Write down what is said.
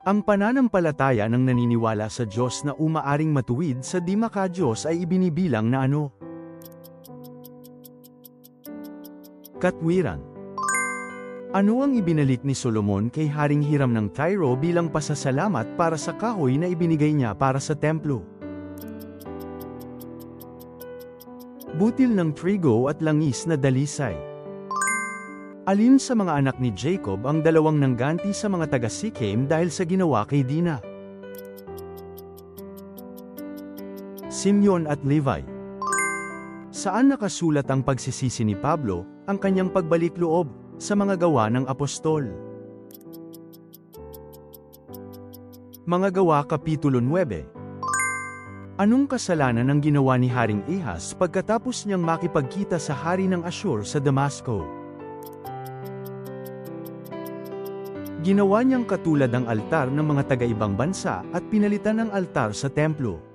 Ang pananampalataya ng naniniwala sa Diyos na umaaring matuwid sa di maka-Diyos ay ibinibilang na ano? Katwiran. Ano ang ibinalik ni Solomon kay Haring Hiram ng Tyre bilang pasasalamat para sa kahoy na ibinigay niya para sa templo? Butil ng trigo at langis na dalisay. Alin sa mga anak ni Jacob ang dalawang nangganti sa mga taga-Sikhem dahil sa ginawa kay Dina? Simeon at Levi. Saan nakasulat ang pagsisisi ni Pablo, ang kanyang pagbalik loob, sa mga gawa ng apostol? Mga Gawa Kapitulo 9. Anong kasalanan ang ginawa ni Haring Ahaz pagkatapos niyang makipagkita sa hari ng Asyur sa Damasco? Ginawa niyang katulad ang altar ng mga taga-ibang bansa at pinalitan ang altar sa templo.